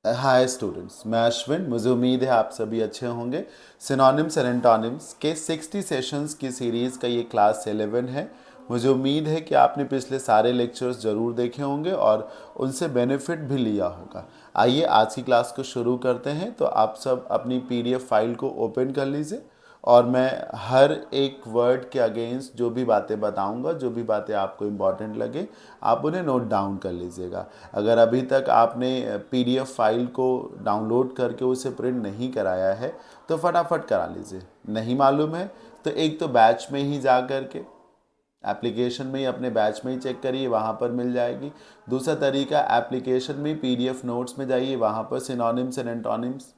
Hi students, मैं अश्विन। मुझे उम्मीद है आप सभी अच्छे होंगे। सिनोनिम्स एंड एंटोनिम्स के 60 सेशंस की सीरीज़ का ये क्लास 11 है। मुझे उम्मीद है कि आपने पिछले सारे लेक्चर्स ज़रूर देखे होंगे और उनसे बेनिफिट भी लिया होगा। आइए आज की क्लास को शुरू करते हैं। तो आप सब अपनी पीडीएफ फाइल को ओपन कर लीजिए और मैं हर एक वर्ड के अगेंस्ट जो भी बातें बताऊंगा, जो भी बातें आपको इम्पॉर्टेंट लगे, आप उन्हें नोट डाउन कर लीजिएगा। अगर अभी तक आपने पीडीएफ फाइल को डाउनलोड करके उसे प्रिंट नहीं कराया है तो फटाफट करा लीजिए। नहीं मालूम है तो एक तो बैच में ही जा कर के एप्लीकेशन में ही अपने बैच में ही चेक करिए, वहाँ पर मिल जाएगी। दूसरा तरीका, एप्लीकेशन में पीडीएफ नोट्स में जाइए, वहाँ पर सिनोनिम्स एंड एंटोनिम्स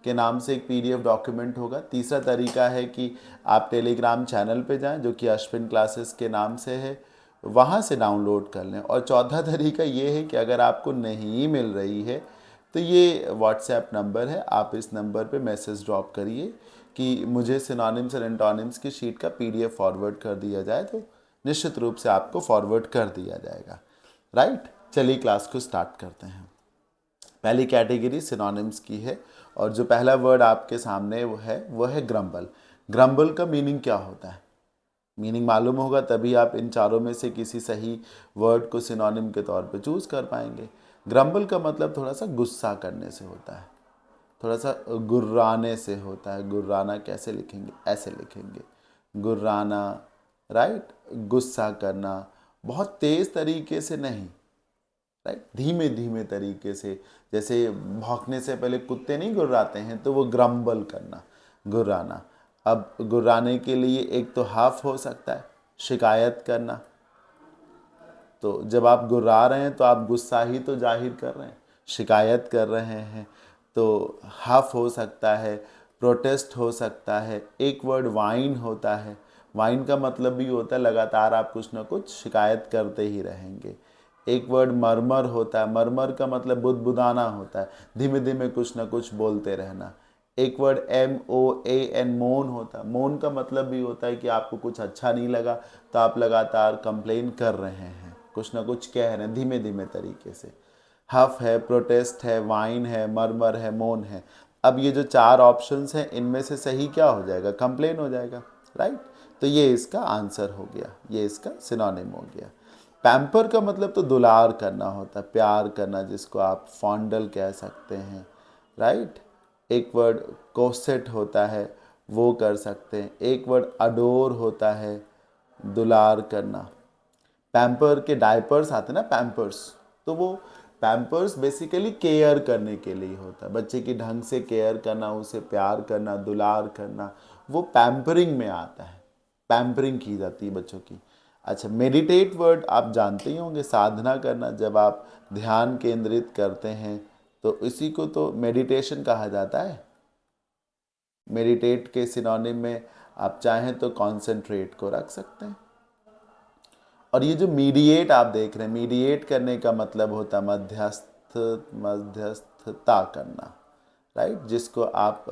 के नाम से एक पीडीएफ डॉक्यूमेंट होगा। तीसरा तरीका है कि आप टेलीग्राम चैनल पे जाएं जो कि अश्विन क्लासेस के नाम से है, वहाँ से डाउनलोड कर लें। और चौथा तरीका ये है कि अगर आपको नहीं मिल रही है तो ये व्हाट्सएप नंबर है, आप इस नंबर पे मैसेज ड्रॉप करिए कि मुझे सिनोनिम्स एंड एंटोनिम्स की शीट का पीडीएफ फॉरवर्ड कर दिया जाए, तो निश्चित रूप से आपको फॉरवर्ड कर दिया जाएगा। राइट, चलिए क्लास को स्टार्ट करते हैं। पहली कैटेगरी सिनोनिम्स की है और जो पहला वर्ड आपके सामने वो है ग्रम्बल। ग्रम्बल का मीनिंग क्या होता है? मीनिंग मालूम होगा तभी आप इन चारों में से किसी सही वर्ड को सिनोनिम के तौर पे चूज कर पाएंगे। ग्रम्बल का मतलब थोड़ा सा गुस्सा करने से होता है, थोड़ा सा गुर्राने से होता है। गुर्राना कैसे लिखेंगे? ऐसे लिखेंगे, गुर्राना। राइट, गुस्सा करना, बहुत तेज तरीके से नहीं, राइट, धीमे धीमे तरीके से। जैसे भौंकने से पहले कुत्ते नहीं गुर्राते हैं, तो वो ग्रम्बल करना, गुर्राना। अब गुर्राने के लिए एक तो हाफ हो सकता है, शिकायत करना। तो जब आप गुर्रा रहे हैं तो आप गुस्सा ही तो जाहिर कर रहे हैं, शिकायत कर रहे हैं। तो हफ हो सकता है, प्रोटेस्ट हो सकता है। एक वर्ड वाइन होता है। वाइन का मतलब भी होता है लगातार आप कुछ ना कुछ शिकायत करते ही रहेंगे। एक वर्ड मरमर होता है। मरमर का मतलब बुदबुदाना होता है, धीमे धीमे कुछ ना कुछ बोलते रहना। एक वर्ड MOAN, मोन होता है। मोन का मतलब भी होता है कि आपको कुछ अच्छा नहीं लगा तो आप लगातार कंप्लेन कर रहे हैं, कुछ ना कुछ कह रहे हैं धीमे धीमे तरीके से। हफ है, प्रोटेस्ट है, वाइन है, मरमर है, मोन है। अब ये जो चार ऑप्शंस हैं इनमें से सही क्या हो जाएगा? कंप्लेन हो जाएगा। राइट, तो ये इसका आंसर हो गया, ये इसका सिनोनिम हो गया। पैम्पर का मतलब तो दुलार करना होता है, प्यार करना, जिसको आप फॉन्डल कह सकते हैं। राइट, एक वर्ड कोसेट होता है, वो कर सकते हैं। एक वर्ड अडोर होता है, दुलार करना। पैम्पर के डायपर्स आते हैं ना, पैम्पर्स, तो वो पैम्पर्स बेसिकली केयर करने के लिए होता है, बच्चे की ढंग से केयर करना, उसे प्यार करना, दुलार करना, वो पैम्परिंग में आता है। पैम्परिंग की जाती है बच्चों की। अच्छा, मेडिटेट वर्ड आप जानते ही होंगे, साधना करना। जब आप ध्यान केंद्रित करते हैं तो इसी को तो मेडिटेशन कहा जाता है। मेडिटेट के सिनोनिम में आप चाहें तो कॉन्सेंट्रेट को रख सकते हैं। और ये जो मीडिएट आप देख रहे हैं, मीडिएट करने का मतलब होता है मध्यस्थता करना। राइट, जिसको आप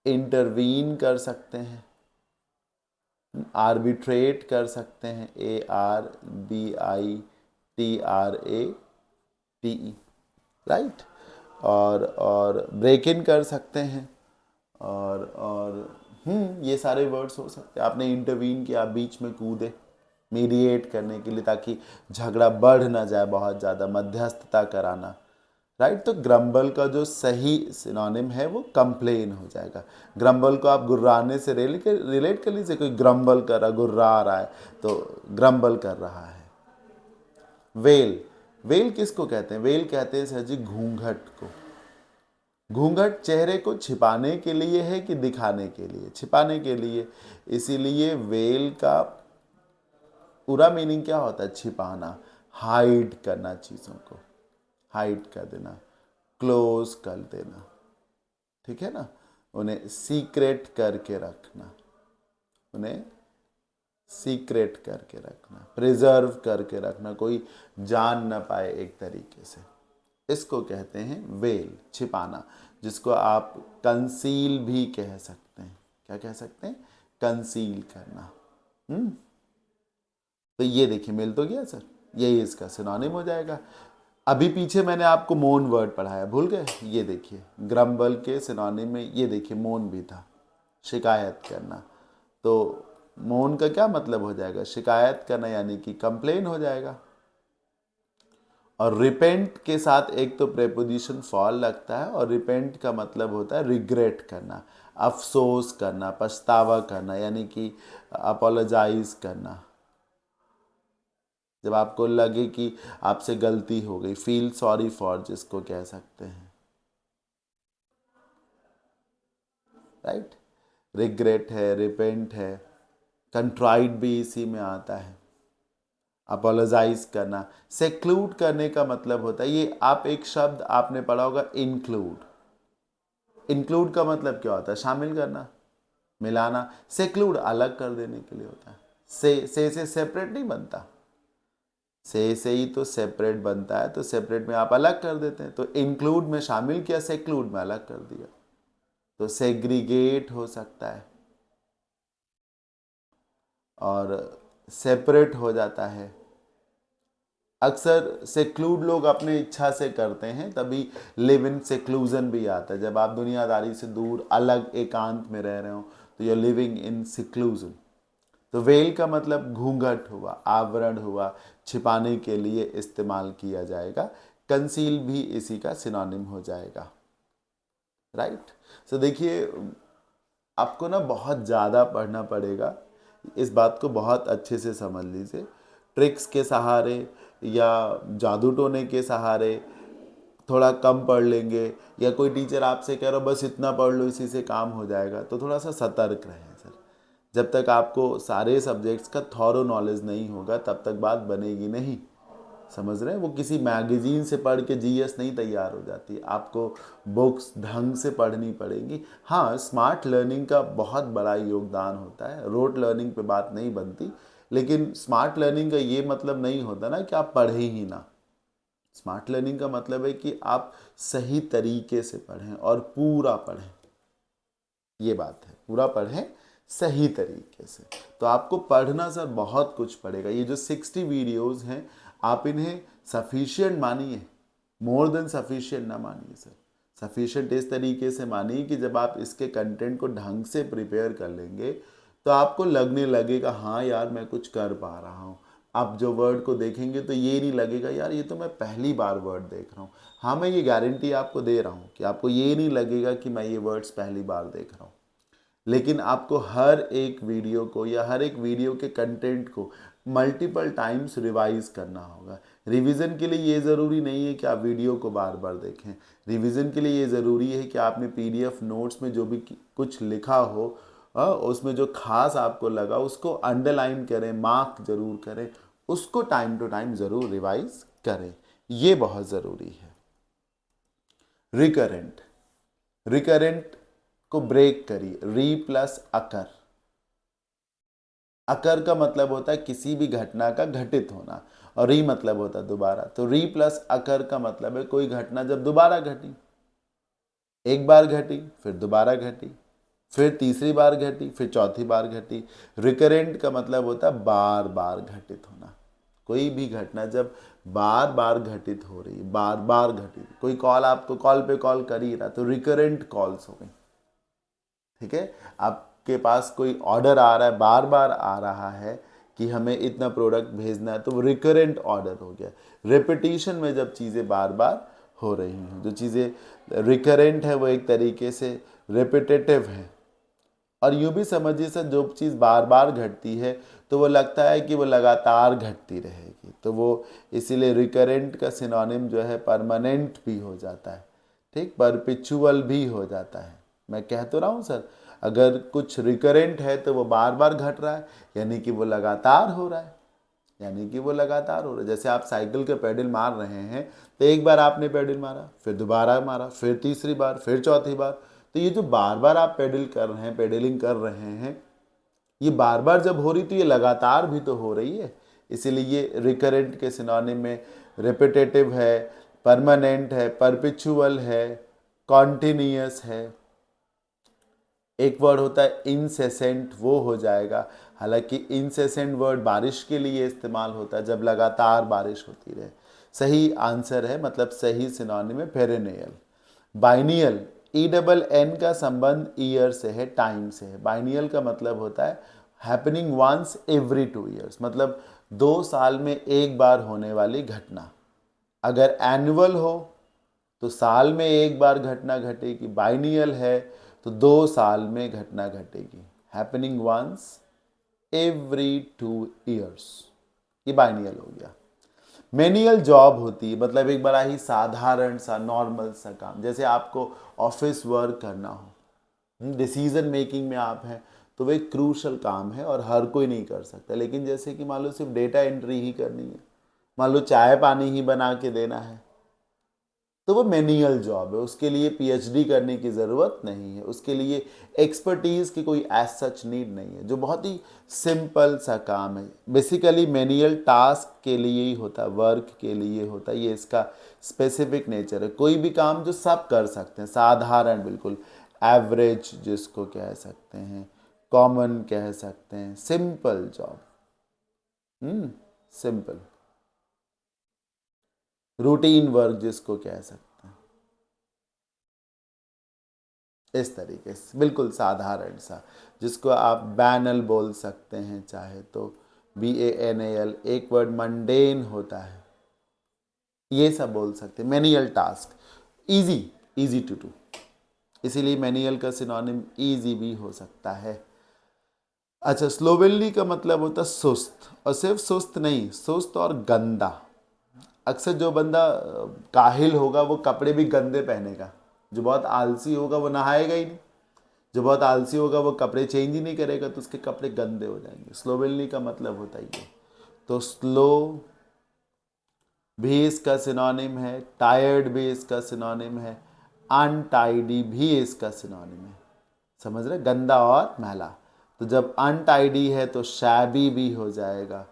इंटरवीन कर सकते हैं, आर्बिट्रेट कर सकते हैं, ARBITRATE। राइट, और ब्रेक इन कर सकते हैं। और ये सारे वर्ड्स हो सकते हैं। आपने इंटरवीन किया, बीच में कूदे मीडिएट करने के लिए, ताकि झगड़ा बढ़ ना जाए बहुत ज़्यादा, मध्यस्थता कराना। राइट, तो ग्रम्बल का जो सही सिनोनिम है वो कंप्लेन हो जाएगा। ग्रम्बल को आप गुर्राने से रिलेट कर लीजिए। कोई ग्रम्बल कर रहा, गुर्रा रहा है, तो ग्रम्बल कर रहा है। वेल, वेल किसको कहते हैं? वेल कहते हैं सर जी घूंघट को। घूंघट चेहरे को छिपाने के लिए है कि दिखाने के लिए? छिपाने के लिए। इसीलिए वेल का पूरा मीनिंग क्या होता है? छिपाना, हाइड करना, चीज़ों को हाइड कर देना, क्लोज कर देना। ठीक है ना, उन्हें सीक्रेट करके रखना, उन्हें सीक्रेट करके रखना, प्रिजर्व करके रखना, कोई जान ना पाए एक तरीके से। इसको कहते हैं वेल, छिपाना, जिसको आप कंसील भी कह सकते हैं। क्या कह सकते हैं? कंसील करना। तो ये देखिए मिल तो गया सर, यही इसका सिनोनिम हो जाएगा। अभी पीछे मैंने आपको मोन वर्ड पढ़ाया, भूल गए? ये देखिए ग्रम्बल के सिनोनिम में ये देखिए मोन भी था, शिकायत करना। तो मोन का क्या मतलब हो जाएगा? शिकायत करना, यानी कि कंप्लेन हो जाएगा। और रिपेंट के साथ एक तो प्रेपोजिशन फॉल लगता है, और रिपेंट का मतलब होता है रिग्रेट करना, अफसोस करना, पछतावा करना, यानी कि अपोलोजाइज करना। जब आपको लगे कि आपसे गलती हो गई, फील सॉरी फॉर जिसको कह सकते हैं, राइट। रिग्रेट है, रिपेंट है, कंट्राइट भी इसी में आता है, अपोलोजाइज करना। सेक्लूड करने का मतलब होता है, ये आप एक शब्द आपने पढ़ा होगा, इंक्लूड। इंक्लूड का मतलब क्या होता है? शामिल करना, मिलाना। सेक्लूड अलग कर देने के लिए होता है। से सेपरेट नहीं बनता, से ही तो सेपरेट बनता है, तो सेपरेट में आप अलग कर देते हैं। तो इंक्लूड में शामिल किया, सेक्लूड में अलग कर दिया, तो सेग्रीगेट हो सकता है और सेपरेट हो जाता है। अक्सर सेक्लूड लोग अपने इच्छा से करते हैं, तभी लिव इन सेक्लूजन भी आता है। जब आप दुनियादारी से दूर अलग एकांत में रह रहे हो तो यू लिविंग इन सेक्लूजन। तो वेल का मतलब घूंघट हुआ, आवरण हुआ, छिपाने के लिए इस्तेमाल किया जाएगा। कंसील भी इसी का सिनोनिम हो जाएगा, राइट। सो देखिए, आपको ना बहुत ज़्यादा पढ़ना पड़ेगा, इस बात को बहुत अच्छे से समझ लीजिए। ट्रिक्स के सहारे या जादू टोने के सहारे थोड़ा कम पढ़ लेंगे, या कोई टीचर आपसे कह रहा हो बस इतना पढ़ लो इसी से काम हो जाएगा, तो थोड़ा सा सतर्क रहें सर। जब तक आपको सारे सब्जेक्ट्स का थॉरो नॉलेज नहीं होगा तब तक बात बनेगी नहीं, समझ रहे हैं? वो किसी मैगजीन से पढ़ के जीएस नहीं तैयार हो जाती, आपको बुक्स ढंग से पढ़नी पड़ेंगी। हाँ, स्मार्ट लर्निंग का बहुत बड़ा योगदान होता है, रोट लर्निंग पे बात नहीं बनती, लेकिन स्मार्ट लर्निंग का ये मतलब नहीं होता ना कि आप पढ़ें ही ना। स्मार्ट लर्निंग का मतलब है कि आप सही तरीके से पढ़ें और पूरा पढ़ें, ये बात है, पूरा पढ़ें सही तरीके से। तो आपको पढ़ना सर बहुत कुछ पड़ेगा। ये जो 60 वीडियोस हैं, आप इन्हें सफिशिएंट मानिए, मोर देन सफिशिएंट ना मानिए सर। सफिशिएंट इस तरीके से मानिए कि जब आप इसके कंटेंट को ढंग से प्रिपेयर कर लेंगे तो आपको लगने लगेगा हाँ यार मैं कुछ कर पा रहा हूँ। आप जो वर्ड को देखेंगे तो ये नहीं लगेगा यार ये तो मैं पहली बार वर्ड देख रहा हूँ। हाँ, मैं ये गारंटी आपको दे रहा हूँ कि आपको ये नहीं लगेगा कि मैं ये वर्ड्स पहली बार देख रहा हूँ। लेकिन आपको हर एक वीडियो को या हर एक वीडियो के कंटेंट को मल्टीपल टाइम्स रिवाइज करना होगा। रिवीजन के लिए ये ज़रूरी नहीं है कि आप वीडियो को बार बार देखें। रिवीजन के लिए ये ज़रूरी है कि आपने पीडीएफ नोट्स में जो भी कुछ लिखा हो उसमें जो खास आपको लगा उसको अंडरलाइन करें, मार्क जरूर करें, उसको टाइम टू टाइम ज़रूर रिवाइज करें, ये बहुत ज़रूरी है। रिकरेंट, रिकरेंट को ब्रेक करिए, री प्लस अकर। अकर का मतलब होता है किसी भी घटना का घटित होना, और री मतलब होता है दोबारा। तो री प्लस अकर का मतलब है कोई घटना जब दोबारा घटी, एक बार घटी, फिर दोबारा घटी, फिर तीसरी बार घटी, फिर चौथी बार घटी। रिकरेंट का मतलब होता है बार बार घटित होना। कोई भी घटना जब बार बार घटित हो रही है, बार बार घटित, कोई कॉल आपको कॉल पे कॉल कर ही रहा, तो रिकरेंट कॉल्स हो गई, ठीक है। आपके पास कोई ऑर्डर आ रहा है, बार बार आ रहा है कि हमें इतना प्रोडक्ट भेजना है, तो वो रिकरेंट ऑर्डर हो गया। रेपिटेशन में जब चीज़ें बार बार हो रही हैं, जो चीज़ें रिकरेंट है वो एक तरीके से रेपिटेटिव है। और यूँ भी समझिए सर, जो चीज़ बार बार घटती है तो वो लगता है कि वो लगातार घटती रहेगी, तो वो इसीलिए रिकरेंट का सिनोनिम जो है परमानेंट भी हो जाता है, ठीक, परपिचुअल भी हो जाता है। मैं कह तो रहा हूँ सर, अगर कुछ रिकरेंट है तो वो बार बार घट रहा है, यानी कि वो लगातार हो रहा है, यानी कि वो लगातार हो रहा है। जैसे आप साइकिल के पेडल मार रहे हैं, तो एक बार आपने पेडल मारा, फिर दोबारा मारा, फिर तीसरी बार, फिर चौथी बार, तो ये जो बार बार आप पेडल कर रहे हैं, पेडलिंग कर रहे हैं, ये बार बार जब हो रही तो ये लगातार भी तो हो रही है। इसीलिए ये रिकरेंट के सिनोनिम में रिपीटेटिव है, परमानेंट है, परपिचुअल है, कॉन्टिन्यूअस है। एक वर्ड होता है इंसेसेंट, वो हो जाएगा। हालांकि इंसेसेंट वर्ड बारिश के लिए इस्तेमाल होता है, जब लगातार बारिश होती रहे। सही आंसर है, मतलब सही सिनोनिम है perennial. Biennial, e double n का संबंध ईयर से है, टाइम से है। बाइनियल का मतलब होता है हैपनिंग वंस एवरी 2 ईयर्स, मतलब 2 साल में एक बार होने वाली घटना। अगर एनुअल हो तो साल में एक बार घटना घटेगी, बाइनियल है तो 2 साल में घटना घटेगी। हैपनिंग वंस एवरी 2 ईयर्स, ये बाइनियल हो गया। मेनियल जॉब होती है, मतलब एक बड़ा ही साधारण सा नॉर्मल सा काम, जैसे आपको ऑफिस वर्क करना हो, डिसीजन मेकिंग में आप हैं, तो वो एक क्रूशल काम है और हर कोई नहीं कर सकता। लेकिन जैसे कि मान लो सिर्फ डेटा एंट्री ही करनी है, मान लो चाय पानी ही बना के देना है, तो वो मेनियल जॉब है, उसके लिए पीएचडी करने की ज़रूरत नहीं है, उसके लिए एक्सपर्टीज़ की कोई एज सच नीड नहीं है, जो बहुत ही सिंपल सा काम है। बेसिकली मेनियल टास्क के लिए ही होता है, वर्क के लिए होता है, ये इसका स्पेसिफिक नेचर है। कोई भी काम जो सब कर सकते हैं, साधारण बिल्कुल, एवरेज जिसको कह सकते हैं, कॉमन कह सकते हैं, simple job, simple routine work जिसको कह सकते हैं, इस तरीके से बिल्कुल साधारण सा, जिसको आप बैनल बोल सकते हैं चाहे तो, BANAL। एक वर्ड मंडेन होता है, ये सब बोल सकते हैं। Manual task, easy, easy to do, इसीलिए मैनुअल का सिनोनिम इजी भी हो सकता है। अच्छा, स्लोवेनली का मतलब होता है सुस्त, और सिर्फ सुस्त नहीं, सुस्त और गंदा। अक्सर जो बंदा काहिल होगा वो कपड़े भी गंदे पहनेगा, जो बहुत आलसी होगा वो नहाएगा ही नहीं, जो बहुत आलसी होगा वो कपड़े चेंज ही नहीं करेगा, तो उसके कपड़े गंदे हो जाएंगे। स्लोवेनली का मतलब होता ही है। तो स्लो भी इसका सिनोनिम है, टायर्ड भी इसका सिनोनिम है, अनटाइडी भी इसका सिनोनिम है। समझ रहे, गंदा और मैला। तो जब अनटाइडी है तो शैबी भी हो जाएगा,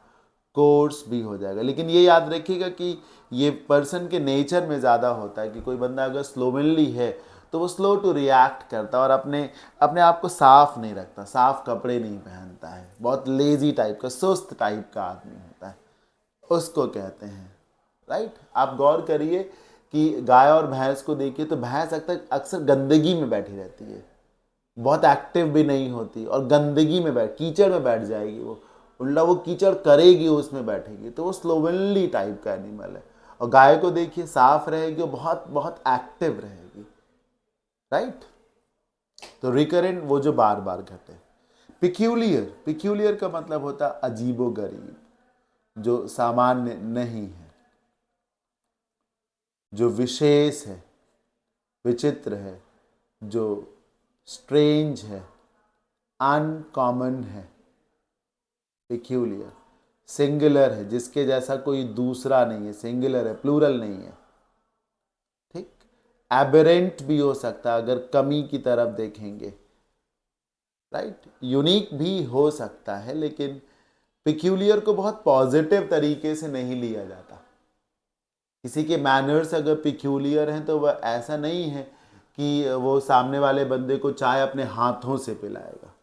कोर्स भी हो जाएगा। लेकिन ये याद रखिएगा कि ये पर्सन के नेचर में ज़्यादा होता है कि कोई बंदा अगर स्लोवेनली है तो वो स्लो टू रिएक्ट करता है और अपने अपने आप को साफ नहीं रखता, साफ कपड़े नहीं पहनता है, बहुत लेजी टाइप का, सुस्त टाइप का आदमी होता है, उसको कहते हैं। राइट, आप गौर करिए कि गाय और भैंस को देखिए तो भैंस अक्सर गंदगी में बैठी रहती है, बहुत एक्टिव भी नहीं होती, और गंदगी में कीचड़ में बैठ जाएगी, वो उल्टा वो कीचड़ करेगी, उसमें बैठेगी, तो वो स्लोवेनली टाइप का एनिमल है। और गाय को देखिए साफ रहेगी, वो बहुत बहुत एक्टिव रहेगी। राइट, तो रिकरेंट वो जो बार बार घटे। पिक्यूलियर, पिक्यूलियर का मतलब होता है अजीबो गरीब, जो सामान्य नहीं है, जो विशेष है, विचित्र है, जो स्ट्रेंज है, अनकॉमन है। पिक्यूलियर सिंगुलर है, जिसके जैसा कोई दूसरा नहीं है, सिंगुलर है, प्लूरल नहीं है। ठीक, एबरेंट भी हो सकता है अगर कमी की तरफ देखेंगे। राइट, यूनिक भी हो सकता है, लेकिन पिक्यूलियर को बहुत पॉजिटिव तरीके से नहीं लिया जाता। किसी के मैनर्स अगर पिक्यूलियर हैं तो वह ऐसा नहीं है कि वो सामने वाले बंदे को चाय अपने हाथों से पिलाएगा।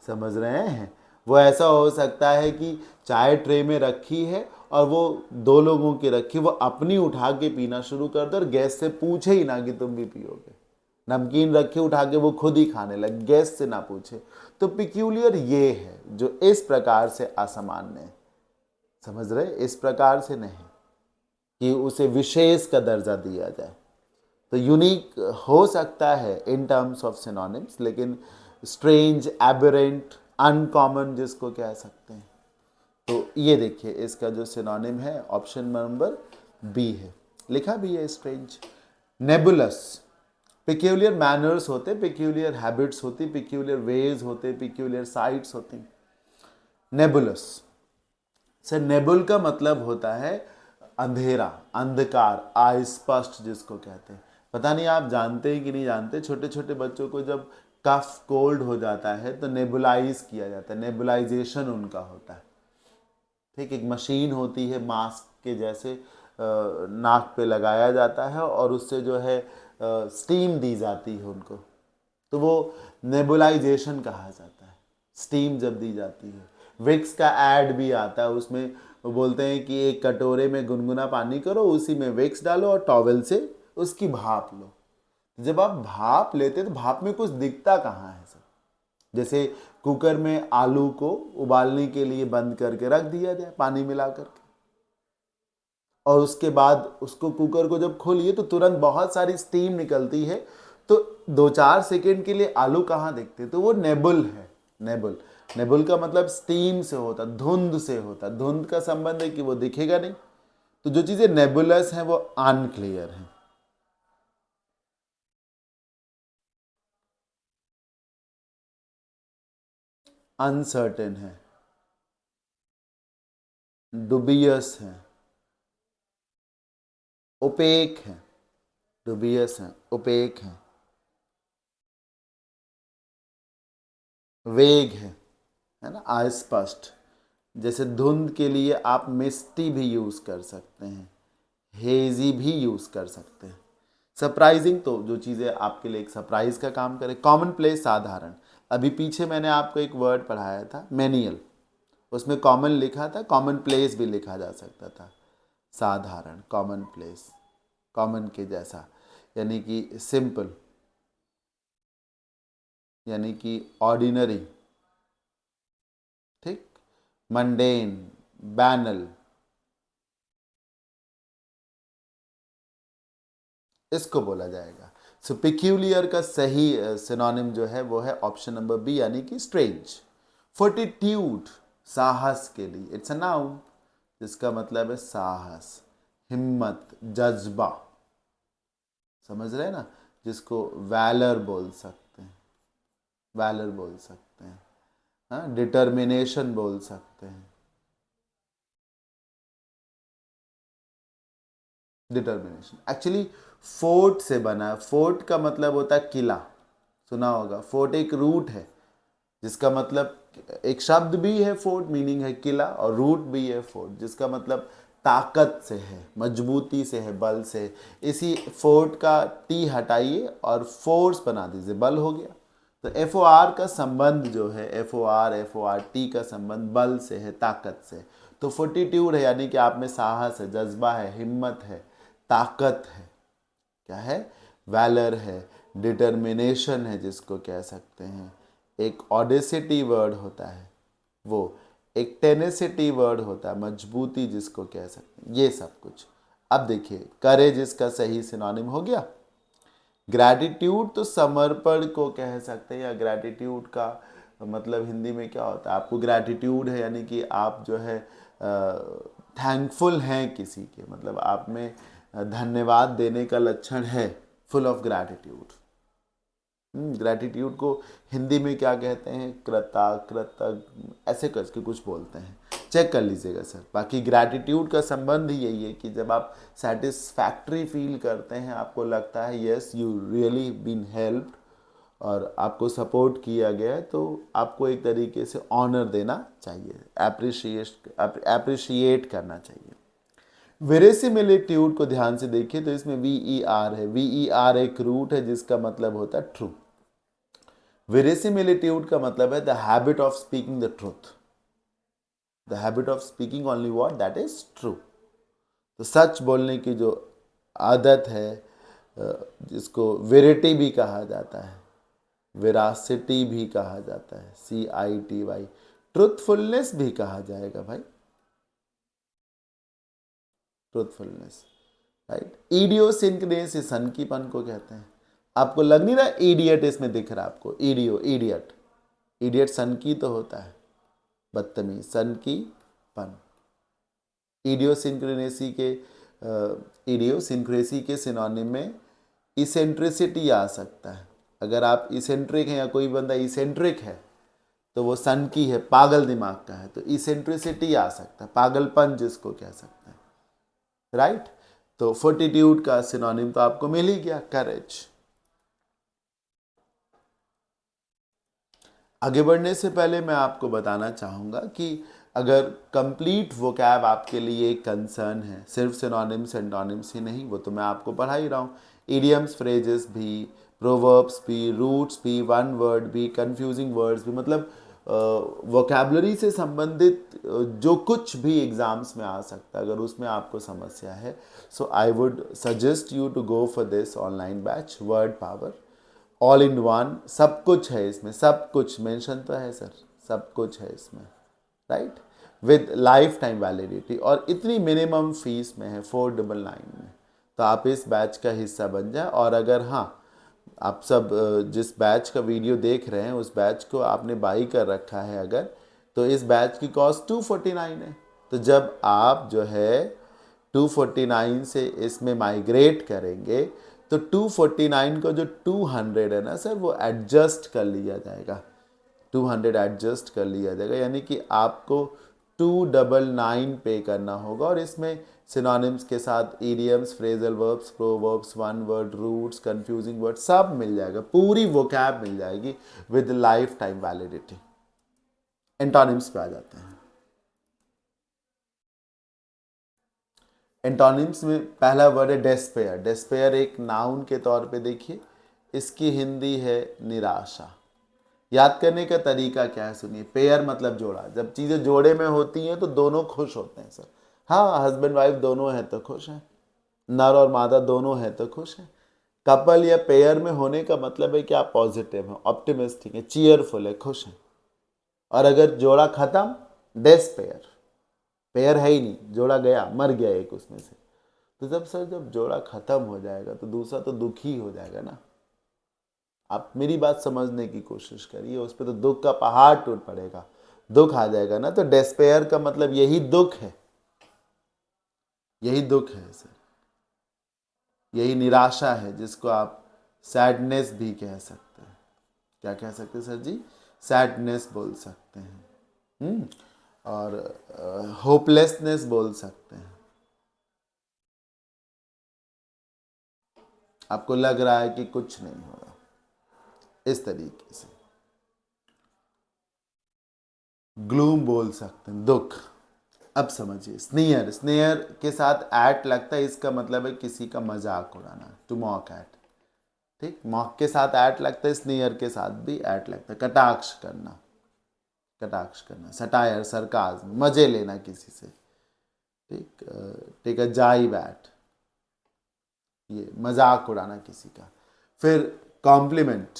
समझ रहे हैं, वो ऐसा हो सकता है कि चाय ट्रे में रखी है और वो 2 लोगों की रखी, वो अपनी उठा के पीना शुरू कर दे और गैस से पूछे ही ना कि तुम भी पियोगे। नमकीन रखी उठा के वो खुद ही खाने लगे, गैस से ना पूछे। तो पिक्यूलियर ये है जो इस प्रकार से असामान्य है। समझ रहे, इस प्रकार से नहीं कि उसे विशेष का दर्जा दिया जाए। तो यूनिक हो सकता है इन टर्म्स ऑफ सिनोनिम्स, लेकिन स्ट्रेंज, एबरेंट, अनकॉमन जिसको कह सकते हैं। तो ये देखिए इसका जो सिनोनिम है ऑप्शन नंबर बी है, लिखा भी है स्ट्रेंज। नेबुलस, पिक्यूलियर मैनर्स होते, पिक्यूलियर हैबिट्स होती, पिक्यूलियर वेज होते, पिक्यूलियर साइट्स होती। नेबुलस सर, नेबुल का मतलब होता है अंधेरा, अंधकार, अस्पष्ट जिसको कहते हैं। पता नहीं आप जानते हैं कि नहीं जानते, छोटे छोटे बच्चों को जब कफ कोल्ड हो जाता है तो नेबुलाइज किया जाता है, नेबुलाइजेशन उनका होता है। ठीक, एक मशीन होती है मास्क के जैसे, नाक पे लगाया जाता है और उससे जो है स्टीम दी जाती है उनको, तो वो नेबुलाइजेशन कहा जाता है। स्टीम जब दी जाती है। विक्स का ऐड भी आता है, उसमें वो बोलते हैं कि एक कटोरे में गुनगुना पानी करो, उसी में विक्स डालो और टॉवेल से उसकी भाप लो। जब आप भाप लेते तो भाप में कुछ दिखता कहाँ है सर। जैसे कुकर में आलू को उबालने के लिए बंद करके रख दिया जाए पानी मिला करके, और उसके बाद उसको कुकर को जब खोलिए तो तुरंत बहुत सारी स्टीम निकलती है, तो 2-4 सेकेंड के लिए आलू कहाँ दिखते, तो वो नेबुल है। नेबुल, नेबुल का मतलब स्टीम से होता, धुंध से होता। धुंध का संबंध है कि वो दिखेगा नहीं। तो जो चीजें नेबुलस हैं वो अनक्लियर हैं, अनसर्टेन है, डुबियस है, ओपेक है। डुबियस है, ओपेक है, वेग है ना, अस्पष्ट। जैसे धुंध के लिए आप मिस्टी भी यूज कर सकते हैं, हेजी भी यूज कर सकते हैं। सरप्राइजिंग, तो जो चीज़ें आपके लिए एक सरप्राइज का काम करे। कॉमन प्लेस, साधारण। अभी पीछे मैंने आपको एक वर्ड पढ़ाया था मेनियल, उसमें कॉमन लिखा था, कॉमन प्लेस भी लिखा जा सकता था। साधारण, कॉमन प्लेस, कॉमन के जैसा, यानी कि सिंपल, यानी कि ऑर्डिनरी, ठीक, मंडेन, बैनल, इसको बोला जाएगा। सो पिक्यूलियर का सही सिनोनिम जो है वो है ऑप्शन नंबर बी, यानी कि स्ट्रेंज। फोर्टिट्यूड, साहस के लिए, इट्स अ नाउन, जिसका मतलब है साहस, हिम्मत, जज्बा। समझ रहे हैं ना, जिसको वैलर बोल सकते हैं, वैलर बोल सकते हैं, हाँ, डिटर्मिनेशन बोल सकते हैं, डिटर्मिनेशन। एक्चुअली फोर्ट से बना है। फोर्ट का मतलब होता है किला, सुना होगा। फोर्ट एक रूट है, जिसका मतलब, एक शब्द भी है फोर्ट, मीनिंग है किला, और रूट भी है फोर्ट, जिसका मतलब ताकत से है, मजबूती से है, बल से। इसी फोर्ट का टी हटाइए और फोर्स बना दीजिए, बल हो गया। तो एफ ओ आर का संबंध जो है, एफ ओ आर टी का संबंध बल से है, ताकत से। तो फोर्टिट्यूड है, यानी कि आप में साहस है, जज्बा है, हिम्मत है, ताकत है, क्या है, वैलर है, डिटर्मिनेशन है, जिसको कह सकते हैं। एक ऑडेसिटी वर्ड होता है वो, एक टेनेसिटी वर्ड होता है, मजबूती जिसको कह सकते हैं, ये सब कुछ। अब देखिए, करेज इसका सही सिनोनिम हो गया। ग्रैटिट्यूड तो समर्पण को कह सकते हैं, या ग्रैटिट्यूड का मतलब हिंदी में क्या होता है, आपको ग्रैटिट्यूड है, यानी कि आप जो है थैंकफुल हैं किसी के, मतलब आप में धन्यवाद देने का लक्षण है, फुल ऑफ ग्रैटिट्यूड। ग्रैटिट्यूड को हिंदी में क्या कहते हैं, कृता, कृतज्ञ, ऐसे करके कुछ बोलते हैं, चेक कर लीजिएगा सर। बाकी ग्रैटिट्यूड का संबंध ही यही है कि जब आप सेटिस्फैक्ट्री फील करते हैं, आपको लगता है yes you really been helped और आपको सपोर्ट किया गया है, तो आपको एक तरीके से ऑनर देना चाहिए, एप्रिशिएट करना चाहिए। वेरेसिमिलिट्यूड को ध्यान से देखिए तो इसमें वी ई आर है। वी ई आर एक रूट है जिसका मतलब होता है ट्रू। वेरेसिमिलिट्यूड का मतलब है the habit of speaking the truth, the habit of speaking only what that is true. तो सच बोलने की जो आदत है, जिसको वेरिटी भी कहा जाता है, वेरासिटी भी कहा जाता है, CITY, ट्रूथफुलनेस भी कहा जाएगा भाई, ट्रूथफुलनेस, राइट। इडियोसिंक्रेसी सनकीपन को कहते हैं। आपको लग नहीं रहा इडियट इसमें दिख रहा आपको, इडियट, इडियट सनकी तो होता है, बदतमीज, सनकीपन। इडियोसिंक्रेसी के इडियोसिंक्रेसी के सिनोनिम में इसेंट्रिसिटी आ सकता है। अगर आप इसेंट्रिक हैं या कोई बंदा इसेंट्रिक है तो वो सन की है, पागल दिमाग का है, तो इसेंट्रिसिटी आ सकता है, पागलपन जिसको कह सकते हैं, राइट। तो फोर्टिट्यूड का सिनोनिम तो आपको मिल ही गया, करेज। आगे बढ़ने से पहले मैं आपको बताना चाहूँगा कि अगर कंप्लीट वोकैब आपके लिए एक कंसर्न है, सिर्फ सिनोनिम्स एंटोनिम्स ही नहीं, वो तो मैं आपको पढ़ा ही रहा हूँ, इडियम्स, फ्रेजेस भी, प्रोवर्ब्स भी, रूट्स भी, वन वर्ड भी, कंफ्यूजिंग वर्ड्स भी, मतलब वोकैबुलरी से संबंधित जो कुछ भी एग्जाम्स में आ सकता है, अगर उसमें आपको समस्या है, so I would suggest you to go for this online batch word power all in one. सब कुछ है इसमें, सब कुछ मेंशन तो है सर, सब कुछ है इसमें, right, with lifetime validity, और इतनी मिनिमम फीस में है 499 में। तो आप इस बैच का हिस्सा बन जाए। और अगर हाँ, आप सब जिस बैच का वीडियो देख रहे हैं उस बैच को आपने बाई कर रखा है अगर, तो इस बैच की कॉस्ट 249 है। तो जब आप जो है 249 से इसमें माइग्रेट करेंगे तो 249 को जो 200 है ना सर, वो एडजस्ट कर लिया जाएगा, 200 एडजस्ट कर लिया जाएगा, यानी कि आपको 299 पे करना होगा। और इसमें सिनोनिम्स के साथ idioms, phrasal verbs, proverbs, one word roots, confusing word सब मिल जाएगा, पूरी वोकैब मिल जाएगी with lifetime validity. Antonyms पे आ जाते हैं। एंटोनिम्स में पहला वर्ड है डेस्पेयर। डेस्पेयर एक नाउन के तौर पे देखिए, इसकी हिंदी है निराशा। याद करने का तरीका क्या है सुनिए। पेयर मतलब जोड़ा, जब चीज़ें जोड़े में होती हैं तो दोनों खुश होते हैं सर। हाँ, हस्बैंड वाइफ दोनों हैं तो खुश हैं, नर और मादा दोनों हैं तो खुश हैं। कपल या पेयर में होने का मतलब है कि आप पॉजिटिव हैं, ऑप्टिमिस्टिक हैं, चीयरफुल है, खुश हैं। और अगर जोड़ा खत्म, डेस्पेयर, पेयर है ही नहीं, जोड़ा गया, मर गया एक उसमें से। तो जब जोड़ा खत्म हो जाएगा तो दूसरा तो दुखी हो जाएगा ना। आप मेरी बात समझने की कोशिश करिए, उस पर तो दुख का पहाड़ टूट पड़ेगा, दुख आ जाएगा ना। तो डेस्पेयर का मतलब यही दुख है, यही दुख है सर, यही निराशा है, जिसको आप सैडनेस भी कह सकते हैं। क्या कह सकते हैं सर जी? सैडनेस बोल सकते हैं। और होपलेसनेस बोल सकते हैं। आपको लग रहा है कि कुछ नहीं हो रहा, इस तरीके से। ग्लूम बोल सकते हैं, दुख। अब समझिए, स्नेयर, स्नेयर के साथ एट लगता है, इसका मतलब है किसी का मजाक उड़ाना, टू मॉक एट। ठीक, मॉक के साथ एट लगता है, स्नेयर के साथ भी एट लगता है, कटाक्ष करना, कटाक्ष करना, सटायर, सरकाज़्म, मजे लेना किसी से। ठीक, टेक अ जाइब एट, ये मजाक उड़ाना किसी का। फिर कॉम्प्लीमेंट,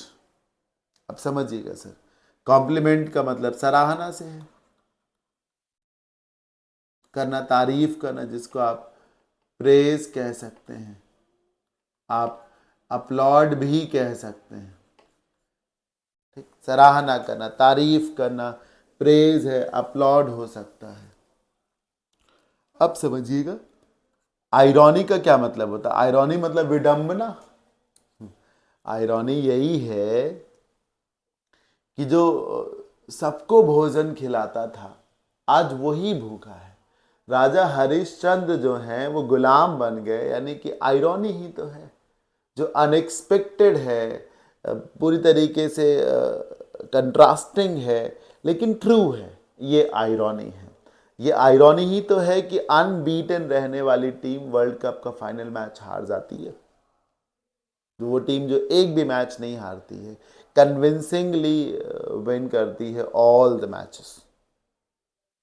अब समझिएगा सर, कॉम्प्लीमेंट का मतलब सराहना से है, करना, तारीफ करना, जिसको आप प्रेज कह सकते हैं, आप अपलॉड भी कह सकते हैं। ठीक, सराहना करना, तारीफ करना, प्रेज है, अपलॉड हो सकता है। अब समझिएगा आयरॉनी का क्या मतलब होता है। आयरॉनी मतलब विडंबना। आयरॉनी यही है कि जो सबको भोजन खिलाता था आज वही भूखा है। राजा हरिश्चंद्र जो हैं वो गुलाम बन गए, यानी कि आयरॉनी ही तो है, जो अनएक्सपेक्टेड है, पूरी तरीके से कंट्रास्टिंग है, लेकिन ट्रू है। ये आयरॉनी है। ये आयरॉनी ही तो है कि अनबीटन रहने वाली टीम वर्ल्ड कप का फाइनल मैच हार जाती है। तो वो टीम जो एक भी मैच नहीं हारती है, कन्विंसिंगली विन करती है ऑल द मैचेस,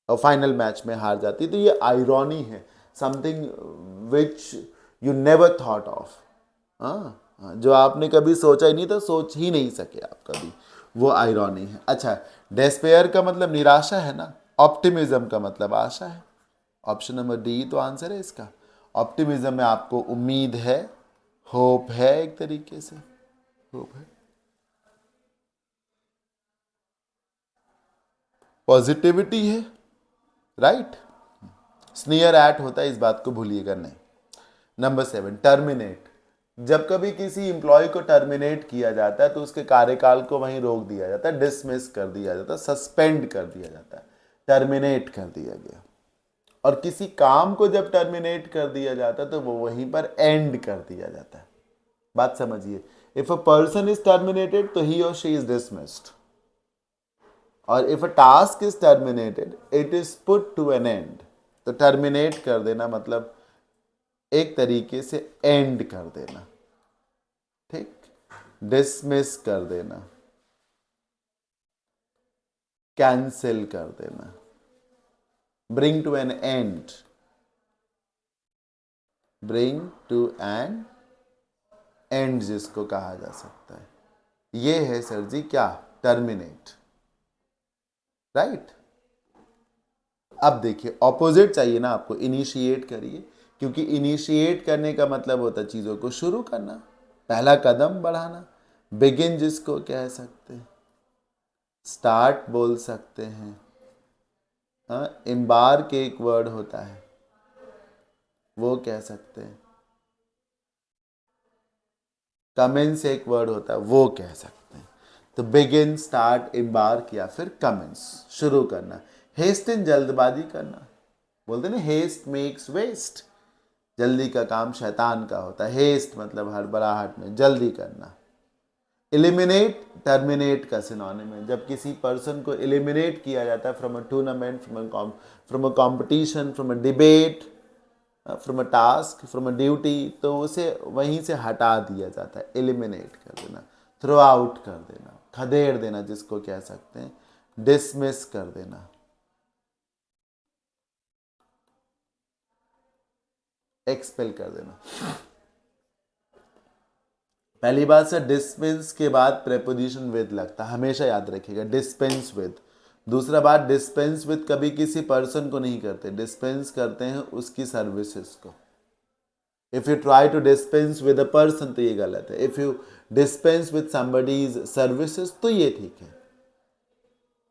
और फाइनल मैच में हार जाती है। तो ये आयरॉनी है, something which you never thought of. जो आपने कभी सोचा ही नहीं था, सोच ही नहीं सके आप कभी, वो आयरॉनी है। अच्छा, डेस्पेयर का मतलब निराशा है ना, ऑप्टिमिज्म का मतलब आशा है। ऑप्शन नंबर डी तो आंसर है इसका। ऑप्टिमिज्म में आपको उम्मीद है, होप है, एक तरीके से होप है, पॉजिटिविटी है, राइट। स्नियर एट होता है, इस बात को भूलिएगा नहीं। Number 7, terminate. जब कभी किसी एम्प्लॉय को टर्मिनेट किया जाता है तो उसके कार्यकाल को वहीं रोक दिया जाता है, डिसमिस कर दिया जाता है, सस्पेंड कर दिया जाता है, टर्मिनेट कर दिया गया। और किसी काम को जब टर्मिनेट कर दिया जाता है तो वो वहीं पर एंड कर दिया जाता है। बात समझिए, if a person is terminated तो ही और शी इज डिसमिस्ड, और if a task is terminated it is put to an end. तो टर्मिनेट कर देना मतलब एक तरीके से एंड कर देना, ठीक, डिसमिस कर देना, कैंसिल कर देना, bring to an end, bring to an end जिसको कहा जा सकता है, ये है सर जी क्या, टर्मिनेट, राइट। अब देखिए ऑपोजिट चाहिए ना आपको, इनिशिएट करिए, क्योंकि इनिशिएट करने का मतलब होता है चीज़ों को शुरू करना, पहला कदम बढ़ाना। बिगिन जिसको कह सकते हैं, स्टार्ट बोल सकते हैं, हाँ, एम्बार्क एक वर्ड होता है वो कह सकते हैं, कमेंस एक वर्ड होता है वो कह सकते हैं। तो बिगिन, स्टार्ट, एम्बार्क या फिर कमेंस, शुरू करना। हेस्ट इन जल्दबाजी करना, बोलते ना हेस्ट मेक्स वेस्ट, जल्दी का काम शैतान का होता है। हेस्ट मतलब हड़बड़ाहट में जल्दी करना। एलिमिनेट टर्मिनेट का सिनोनिम है, जब किसी पर्सन को एलिमिनेट किया जाता है from a tournament, from a competition, from a debate, from a task, from a duty, तो उसे वहीं से हटा दिया जाता है, एलिमिनेट कर देना, थ्रो आउट कर देना, खदेड़ देना जिसको कह सकते हैं, डिसमिस कर देना, एक्सपेल कर देना। पहली बात सर, डिस्पेंस के बाद प्रेपोजिशन विद लगता है, हमेशा याद रखिएगा, डिस्पेंस विद। दूसरा बात, डिस्पेंस विद कभी किसी पर्सन को नहीं करते, डिस्पेंस करते हैं उसकी सर्विसेज को। If you try to dispense with a person तो ये गलत है, if you dispense with somebody's services तो ये ठीक है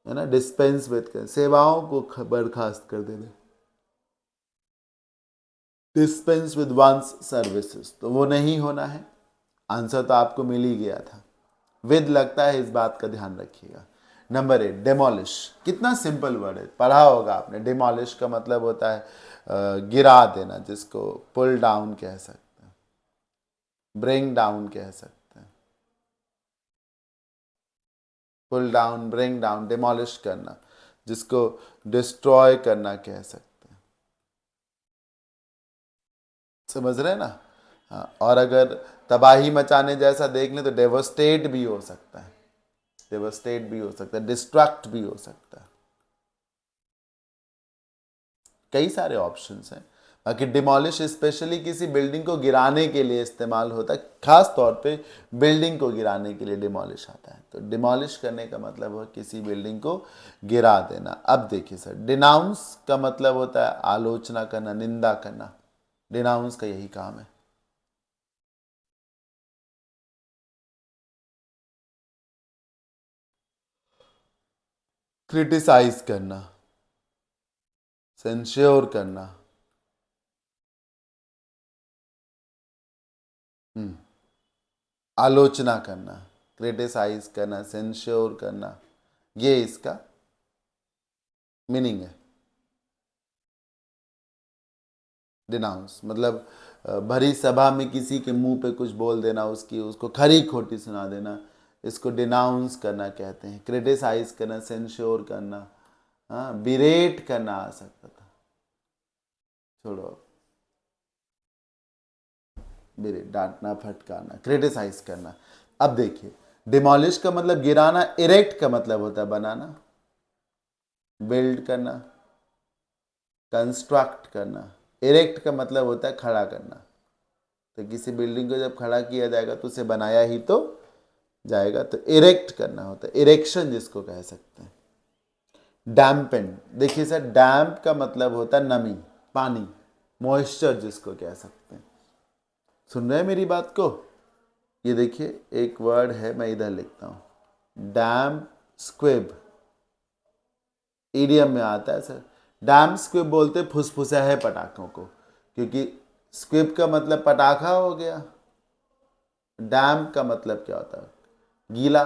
ना। डिस्पेंस विद कर, सेवाओं को बर्खास्त कर देना, डिस्पेंस विद वंस सर्विसेज तो वो नहीं होना है। आंसर तो आपको मिल ही गया था, विद लगता है, इस बात का ध्यान रखिएगा। नंबर 8, डेमोलिश, कितना सिंपल वर्ड है, पढ़ा होगा आपने। डेमोलिश का मतलब होता है गिरा देना, जिसको पुल डाउन कह सकते हैं, ब्रिंग डाउन कह सकते हैं, pull down, bring down, demolish करना, जिसको डिस्ट्रॉय करना कह सकते हैं। समझ रहे हैं ना। हाँ, और अगर तबाही मचाने जैसा देख लें तो डेवस्टेट भी हो सकता है, डेवस्टेट भी हो सकता है, डिस्ट्रक्ट भी हो सकता है, कई सारे ऑप्शंस हैं। बाकी डिमोलिश स्पेशली किसी बिल्डिंग को गिराने के लिए इस्तेमाल होता है, खास तौर पे बिल्डिंग को गिराने के लिए डिमोलिश आता है। तो डिमोलिश करने का मतलब है किसी बिल्डिंग को गिरा देना। अब देखिए सर, डिनाउंस का मतलब होता है आलोचना करना, निंदा करना, डिनाउंस का यही काम है। क्रिटिसाइज करना, सेंश्योर करना, आलोचना करना, क्रिटिसाइज करना, सेंश्योर करना, ये इसका मीनिंग है। डिनाउंस मतलब भरी सभा में किसी के मुंह पे कुछ बोल देना, उसको खरी खोटी सुना देना, इसको डिनाउंस करना कहते हैं। क्रिटिसाइज करना, सेंश्योर करना, हाँ, बिरेट करना आ सकता था, छोड़ो, बिरेट, डांटना, फटकारना, क्रिटिसाइज करना। अब देखिए, डिमोलिश का मतलब गिराना, इरेक्ट का मतलब होता है बनाना, बिल्ड करना, कंस्ट्रक्ट करना। इरेक्ट का मतलब होता है खड़ा करना, तो किसी बिल्डिंग को जब खड़ा किया जाएगा तो उसे बनाया ही तो जाएगा, तो इरेक्ट करना होता है, इरेक्शन जिसको कह सकते हैं। डैम्पन, देखिए सर, डैम्प का मतलब होता है नमी, पानी, मॉइस्चर जिसको कह सकते हैं। सुन रहे हैं मेरी बात को। ये देखिए एक वर्ड है, मैं इधर लिखता हूं, डैम्प स्क्विब, ईडियम में आता है सर। डैम स्क्विब बोलते फुसफुसा है पटाखों को, क्योंकि स्क्विब का मतलब पटाखा हो गया, डैम का मतलब क्या होता है, गीला।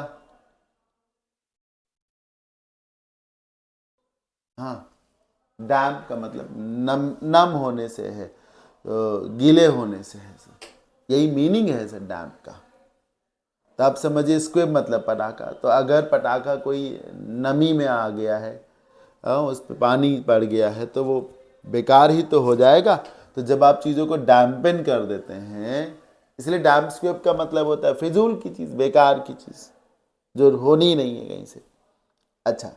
हाँ, डैम का मतलब नम नम होने से है, गीले होने से है सर, यही मीनिंग है सर डैम का। तो आप समझिए, स्क्विब मतलब पटाखा, तो अगर पटाखा कोई नमी में आ गया है, उस पर पानी पड़ गया है, तो वो बेकार ही तो हो जाएगा। तो जब आप चीज़ों को डैम्पन कर देते हैं, इसलिए डैम्प स्क्विब का मतलब होता है फिजूल की चीज़, बेकार की चीज़, जो होनी नहीं है कहीं से। अच्छा,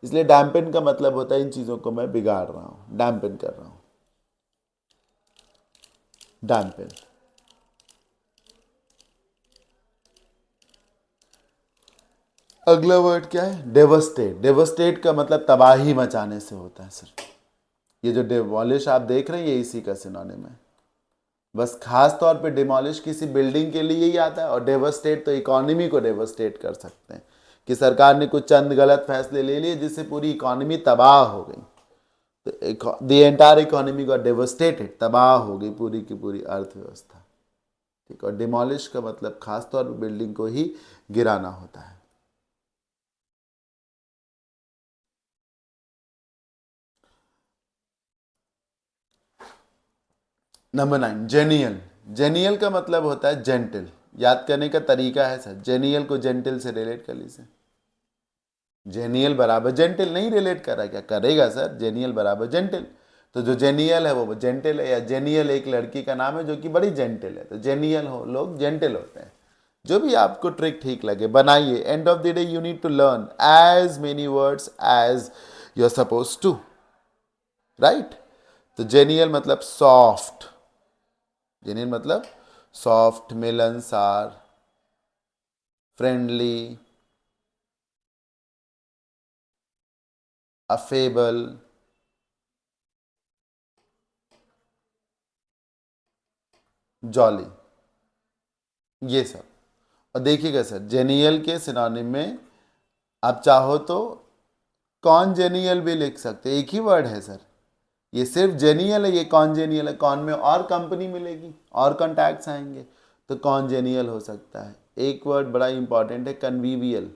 इसलिए डैम्पन का मतलब होता है इन चीज़ों को मैं बिगाड़ रहा हूँ, डैम्पन कर रहा हूँ, डैम्पन। अगला वर्ड क्या है? डेवस्टेट। डेवस्टेट का मतलब तबाही मचाने से होता है सर। ये जो डिमोलिश आप देख रहे हैं ये इसी का सिनोनिम है। बस खास तौर पे डिमोलिश किसी बिल्डिंग के लिए ही आता है, और डेवस्टेट तो इकोनॉमी को डेवस्टेट कर सकते हैं कि सरकार ने कुछ चंद गलत फैसले ले लिए जिससे पूरी इकोनॉमी तबाह हो गई। तो the entire economy got devastated, तबाह हो गई पूरी की पूरी अर्थव्यवस्था। ठीक, और डिमोलिश का मतलब खास तौर पर बिल्डिंग को ही गिराना होता है। Number 9, genial. जेनियल का मतलब होता है जेंटल। याद करने का तरीका है सर, जेनियल को जेंटल से रिलेट कर लीजिए। जेनियल बराबर जेंटल नहीं रिलेट कर रहा, क्या करेगा सर? जेनियल बराबर जेंटल, तो जो जेनियल है वो जेंटल है, या जेनियल एक लड़की का नाम है जो कि बड़ी जेंटल है, तो जेनियल हो लोग जेंटल होते हैं। जो भी आपको ट्रिक ठीक लगे बनाइए। End of the day you need to learn as many words as you are suppose to, right? तो जेनियल मतलब सॉफ्ट, जेनियल मतलब सॉफ्ट, मिलनसार, फ्रेंडली, अफेबल, जॉली, ये सब। और देखिएगा सर, जेनियल के सिनोनिम में आप चाहो तो कॉन जेनियल भी लिख सकते, एक ही वर्ड है सर। ये सिर्फ जेनियल है, ये कॉन जेनियल है। कॉन में और कंपनी मिलेगी, और कॉन्टैक्ट्स आएंगे, तो कॉन जेनियल हो सकता है। एक वर्ड बड़ा इंपॉर्टेंट है, कन्वीवियल।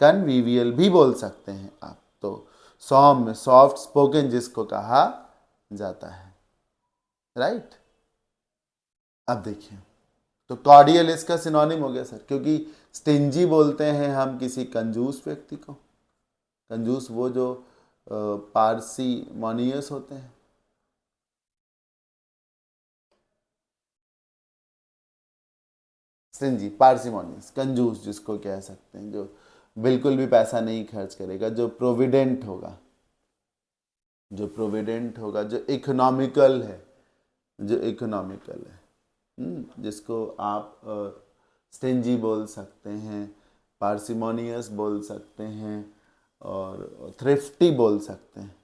कन्वीवियल भी बोल सकते हैं आप। तो सॉम में सॉफ्ट स्पोकन जिसको कहा जाता है, राइट? अब देखिए, तो कॉर्डियल इसका सिनोनिम हो गया सर, क्योंकि स्टिंजी बोलते हैं हम किसी कंजूस व्यक्ति को। कंजूस वो जो पारसी मॉनियस होते हैं। स्टिंजी, पार्सिमोनियस, कंजूस जिसको कह सकते हैं, जो बिल्कुल भी पैसा नहीं खर्च करेगा, जो प्रोविडेंट होगा, जो प्रोविडेंट होगा, जो इकोनॉमिकल है, जो इकोनॉमिकल है। जिसको आप स्टिंजी बोल सकते हैं, पार्सिमोनियस बोल सकते हैं, और थ्रिफ्टी बोल सकते हैं।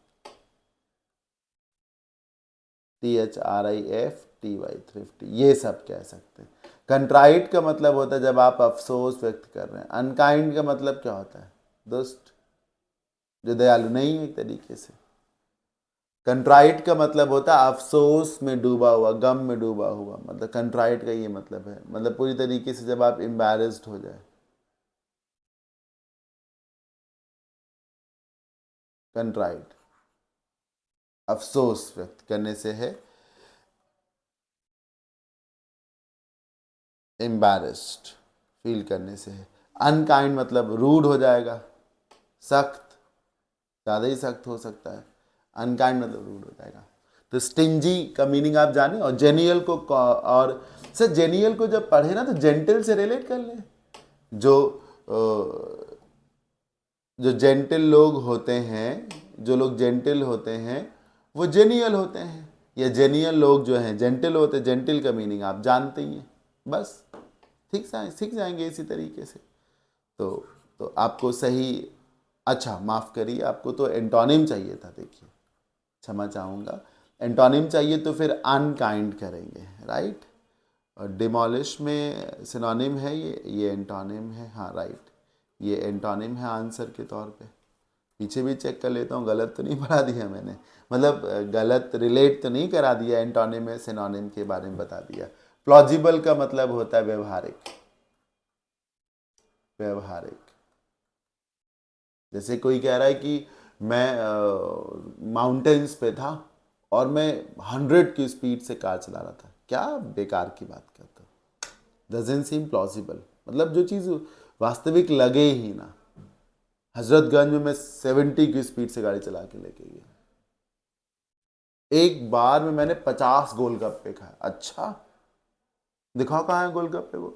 THRIFTY, थ्रिफ्टी, ये सब कह सकते हैं। कंट्राइट का मतलब होता है जब आप अफसोस व्यक्त कर रहे हैं। अनकाइंड का मतलब क्या होता है? दुष्ट, जो दयालु नहीं है एक तरीके से। कंट्राइट का मतलब होता है अफसोस में डूबा हुआ, गम में डूबा हुआ, मतलब कंट्राइट का ये मतलब है, मतलब पूरी तरीके से जब आप एम्बैरेस्ड हो जाए। कंट्राइट अफसोस व्यक्त करने से है, एम्बैरेस्ड फील करने से है। अनकाइंड मतलब रूड हो जाएगा, सख्त, ज़्यादा ही सख्त हो सकता है। अनकाइंड मतलब रूड हो जाएगा। तो स्टिंजी का मीनिंग आप जाने, और जेनियल को और सर जेनियल को जब पढ़े ना तो जेंटल से रिलेट कर लें। जो जो जेंटल लोग होते हैं, जो लोग जेंटल होते हैं वो जेनियल होते हैं, या जेनियल लोग जो हैं जेंटल होते हैं। जेंटल का मीनिंग आप जानते ही हैं, बस सीख जाएंगे इसी तरीके से। तो तो आपको सही, अच्छा माफ़ करिए, आपको तो एंटोनिम चाहिए था। देखिए, क्षमा चाहूँगा, एंटोनिम चाहिए तो फिर अनकाइंड करेंगे, राइट? और डिमोलिश में सिनोनिम है ये एंटोनिम है, हाँ राइट, ये एंटोनिम है आंसर के तौर पे। पीछे भी चेक कर लेता हूँ, गलत तो नहीं पढ़ा दिया मैंने, मतलब गलत रिलेट तो नहीं करा दिया, एंटोनिम में सिनोनिम के बारे में बता दिया। प्लॉजिबल का मतलब होता है व्यवहारिक, व्यवहारिक। जैसे कोई कह रहा है कि मैं माउंटेन्स पे था और मैं 100 की स्पीड से कार चला रहा था, क्या बेकार की बात करता, डजंट सीम प्लॉजिबल। मतलब जो चीज़ वास्तविक लगे ही ना। हजरतगंज में मैं 70 की स्पीड से गाड़ी चला के लेके गया, एक बार में मैंने 50 गोलगप्पे खाए। अच्छा, दिखाओ कहाँ है गोलगप्पे वो,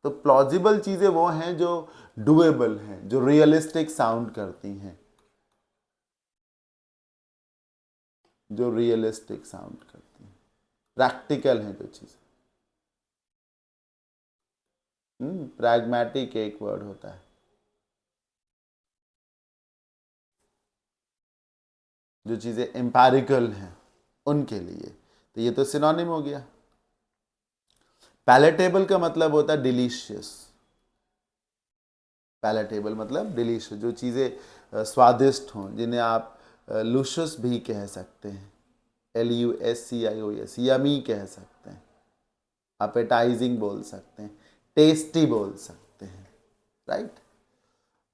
तो प्लॉजिबल चीज़ें वो हैं जो डुएबल हैं, जो रियलिस्टिक साउंड करती हैं, जो रियलिस्टिक साउंड करती हैं, प्रैक्टिकल हैं जो चीज़ें। प्रैग्मेटिक एक वर्ड होता है, जो चीज़ें एम्पैरिकल हैं उनके लिए। तो ये तो सिनोनिम हो गया। पैलेटेबल का मतलब होता है डिलीशियस। पैलेटेबल मतलब डिलीशियस, जो चीज़ें स्वादिष्ट हों, जिन्हें आप लुशस भी कह सकते हैं, LUSCIOS, यमी कह सकते हैं, अपेटाइजिंग बोल सकते हैं, टेस्टी बोल सकते हैं, राइट।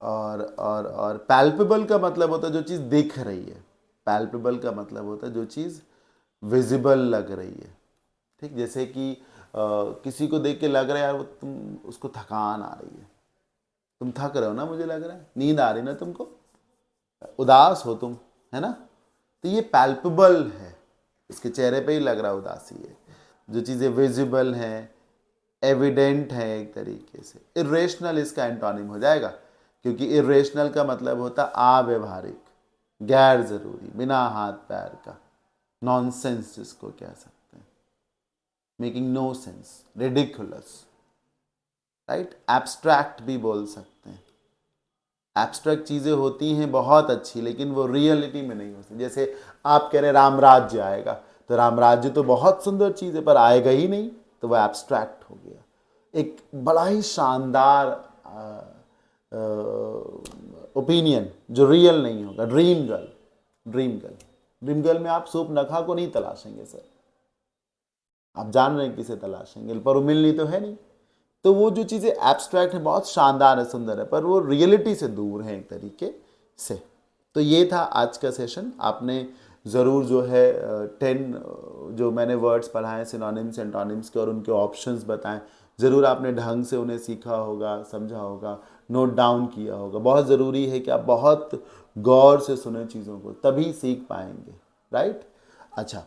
और पैल्पेबल का मतलब होता है जो चीज़ दिख रही है। पैल्पेबल का मतलब होता है जो चीज़ विजिबल लग रही है, ठीक। जैसे कि किसी को देख के लग रहा है यार वो तुम उसको थकान आ रही है, तुम थक रहे हो ना, मुझे लग रहा है नींद आ रही ना तुमको, उदास हो तुम, है ना। तो ये पैल्पेबल है, इसके चेहरे पे ही लग रहा उदासी है। जो चीज़ें विजिबल हैं, एविडेंट है एक तरीके से। इरेशनल इसका एंटोनिम हो जाएगा, क्योंकि इरेशनल का मतलब होता अव्यवहारिक, गैर जरूरी, बिना हाथ पैर का, नॉनसेंस जिसको कह सकते हैं, making no sense, ridiculous, right. Abstract भी बोल सकते हैं। एब्स्ट्रैक्ट चीज़ें होती हैं बहुत अच्छी, लेकिन वो रियलिटी में नहीं होती। जैसे आप कह रहे हैं राम राज्य आएगा, तो राम राज्य तो बहुत सुंदर चीज़ है पर आएगा ही नहीं, तो वो एब्स्ट्रैक्ट हो गया। एक बड़ा ही शानदार ओपिनियन जो रियल नहीं होगा, dream girl. Dream girl, dream girl में आप सूर्पनखा को नहीं तलाशेंगे सर, आप जान रहे हैं किसे तलाशेंगे, पर वो मिलनी तो है नहीं। तो वो जो चीज़ें एब्स्ट्रैक्ट है, बहुत शानदार है, सुंदर है, पर वो रियलिटी से दूर है एक तरीके से। तो ये था आज का सेशन। आपने ज़रूर जो है 10 जो मैंने वर्ड्स पढ़ाए सिनोनिम्स एंटोनिम्स के और उनके ऑप्शंस बताएं, ज़रूर आपने ढंग से उन्हें सीखा होगा, समझा होगा, नोट डाउन किया होगा। बहुत ज़रूरी है कि आप बहुत गौर से सुने चीज़ों को, तभी सीख पाएंगे, राइट। अच्छा,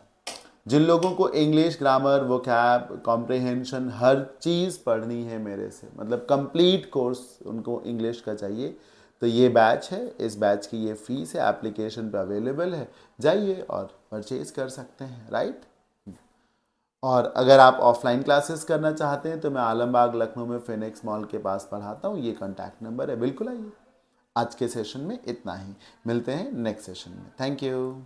जिन लोगों को इंग्लिश ग्रामर, वोकैब, कॉम्प्रिहेंशन हर चीज़ पढ़नी है मेरे से, मतलब कंप्लीट कोर्स उनको इंग्लिश का चाहिए, तो ये बैच है। इस बैच की ये फीस है, एप्लीकेशन पे अवेलेबल है, जाइए और परचेज कर सकते हैं, राइट। और अगर आप ऑफलाइन क्लासेस करना चाहते हैं तो मैं आलमबाग लखनऊ में फिनिक्स मॉल के पास पढ़ाता हूँ, ये कॉन्टैक्ट नंबर है, बिल्कुल आइए। आज के सेशन में इतना ही, मिलते हैं नेक्स्ट सेशन में। Thank you.